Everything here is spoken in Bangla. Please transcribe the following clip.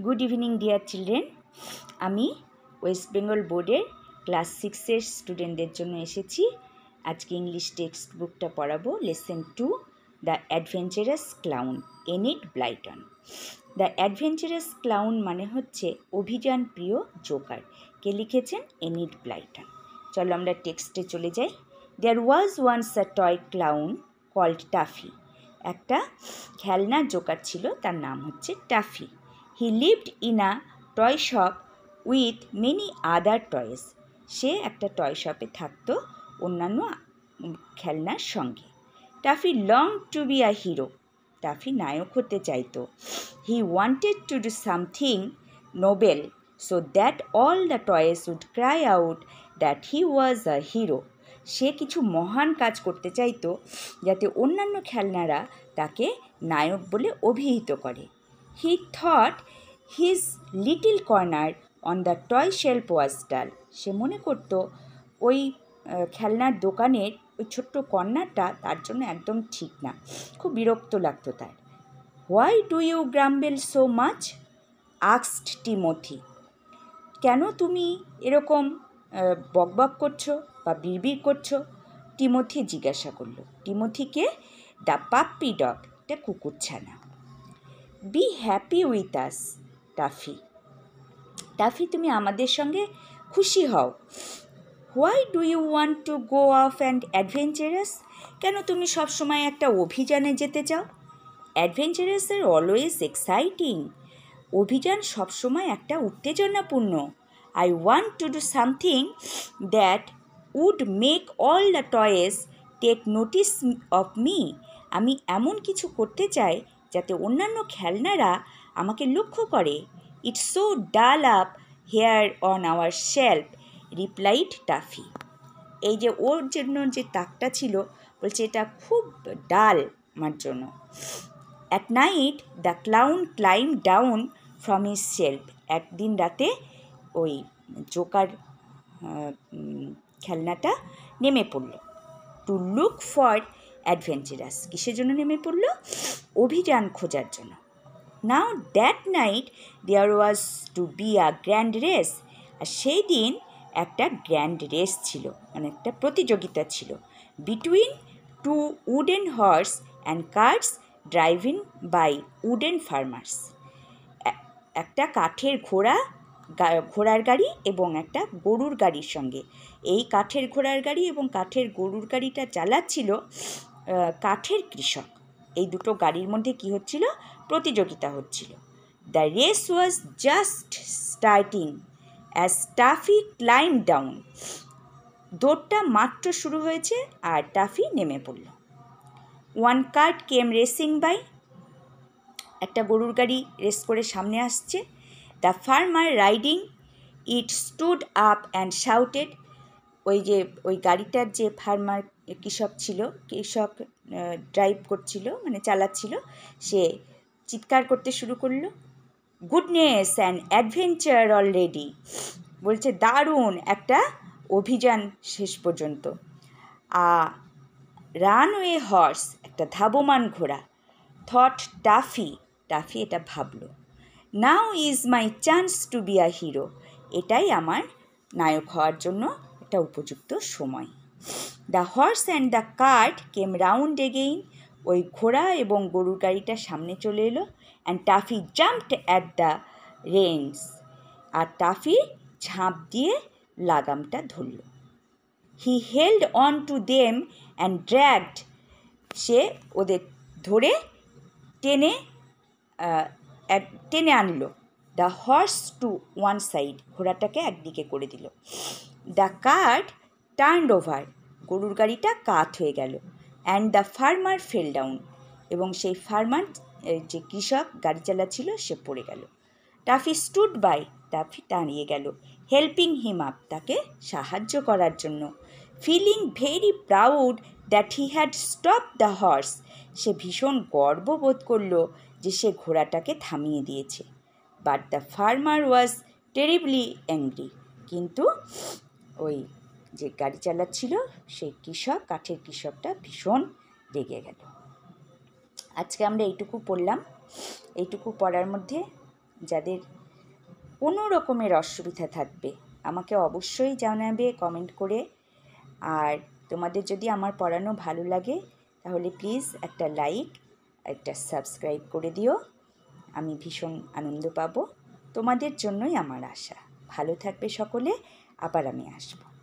Good evening deer children. আমি ওয়েস্ট বেঙ্গল বোর্ডের ক্লাস 6-এর স্টুডেন্টদের জন্য এসেছি। আজকে ইংলিশ টেক্সট বুকটা পড়াবো। Lesson 2, the adventurous clown, Enid Blyton. The adventurous clown মানে হচ্ছে অভিযান প্রিয় জোকার। কে লিখেছেন? Enid Blyton. চলো আমরা টেক্সটে চলে যাই। There was once a toy clown called Taffy. একটা খেলনা জোকার ছিল, তার নাম হচ্ছে Taffy. He lived in a toy shop with many other toys. সে একটা টয় শপে থাকতো অন্যান্য খেলনার সঙ্গে। Taffy longed to be a hero. Taffy নায়ক হতে চাইতো। He wanted to do something noble so that all the toys would cry out that he was a hero. সে কিছু মহান কাজ করতে চাইতো যাতে অন্যান্য খেলনারা তাকে নায়ক বলে অভিহিত করে। He thought his little corner on the toy shelf was dull. সে মনে করত ওই খেলনার দোকানের ওই ছোট্ট কর্নারটা তার জন্য একদম ঠিক না, খুব বিরক্ত লাগতো তার। Why do you grumble so much? asked Timothy. কেন তুমি এরকম বকবক করছো বা বিড়বিড় করছো? টিমোথি জিজ্ঞাসা করলো। টিমোথিকে? দ্য পাপ্পি ডগ, এটা কুকুরছানা। Be happy with us Taffy. Taffy তুমি আমাদের সঙ্গে খুশি হও। Why do you want to go off and adventurous? কেন তুমি সবসময় একটা অভিযানে যেতে চাও? Adventurous are always exciting. অভিযান সবসময় একটা উত্তেজনাপূর্ণ। I want to do something that would make all the toys take notice of me. আমি এমন কিছু করতে চাই যাতে অন্যান্য খেলনারা আমাকে লক্ষ্য করে। It's so dull up here on our shelf, replied Toffee. এই যে ওর জন্য যে তাকটা ছিল, বলছে এটা খুব ডাল আমার জন্য। At night the clown climb down from his shelf. একদিন রাতে ওই জোকার খেলনাটা নেমে পড়ল। To look for adventurous. কিসের জন্য নেমে পড়ল? অভিযান খোঁজার জন্য। Now that night there was to be a grand race. আর সেই দিন একটা গ্র্যান্ড রেস ছিল, মানে একটা প্রতিযোগিতা ছিল, between two wooden horse and carts driving by wooden farmers. একটা কাঠের ঘোড়ার গাড়ি এবং একটা গরুর গাড়ির সঙ্গে। এই কাঠের ঘোড়ার গাড়ি এবং কাঠের গরুর গাড়িটা চালাচ্ছিল কাঠের কৃষক। এই দুটো গাড়ির মধ্যে কি হচ্ছিল? প্রতিযোগিতা হচ্ছিল। The race was just starting as Taffy climb down. দৌড়টা মাত্র শুরু হয়েছে আর টাফি নেমে পড়ল। One cart came racing by. একটা গরুর গাড়ি রেস করে সামনে আসছে। The farmer riding it stood up and shouted. ওই গাড়িটার যে ফার্মার কৃষক ড্রাইভ করছিল, মানে চালাচ্ছিল, সে চিৎকার করতে শুরু করলো। Goodness and adventure already. বলছে দারুণ একটা অভিযান শেষ পর্যন্ত। রানওয়ে হর্স, একটা ধাবমান ঘোড়া। থট টাফি এটা ভাবলো। Now is my chance to be a hero. এটাই আমার নায়ক হওয়ার জন্য একটা উপযুক্ত সময়। The horse and the cart came round again. ওই ঘোড়া এবং গরুর গাড়িটা সামনে চলে এলো। And Taffy jumped at the reins. আর টাফি ঝাঁপ দিয়ে লাগামটা ধরল। He held on to them and dragged. সে ওদের ধরে টেনে আনলো। The horse to one side. ঘোড়াটাকে একদিকে করে দিল। The cart turned over. গরুর গাড়িটা কাত হয়ে গেল। And the farmer fail down. এবং সেই ফার্মার, যে কৃষক গাড়ি চালাচ্ছিল, সে পড়ে গেল। Toffee stood by. টাফি দাঁড়িয়ে গেল। হেল্পিং হিম আপ, তাকে সাহায্য করার জন্য। Feeling very proud that he had stop the horse. সে ভীষণ গর্ববোধ করলো যে সে ঘোড়াটাকে থামিয়ে দিয়েছে। But the farmer was terribly angry. কিন্তু ওই যে গাড়ি চালাচ্ছিল সেই কাঠের কৃষকটা ভীষণ রেগে গেল। আজকে আমরা এইটুকু পড়লাম। এইটুকু পড়ার মধ্যে যাদের কোনো রকমের অসুবিধা থাকবে আমাকে অবশ্যই জানাবে কমেন্ট করে। আর তোমাদের যদি আমার পড়ানো ভালো লাগে তাহলে প্লিজ একটা লাইক, একটা সাবস্ক্রাইব করে দিও। আমি ভীষণ আনন্দ পাবো। তোমাদের জন্যই আমার আশা। ভালো থাকবে সকলে। আবার আমি আসবো।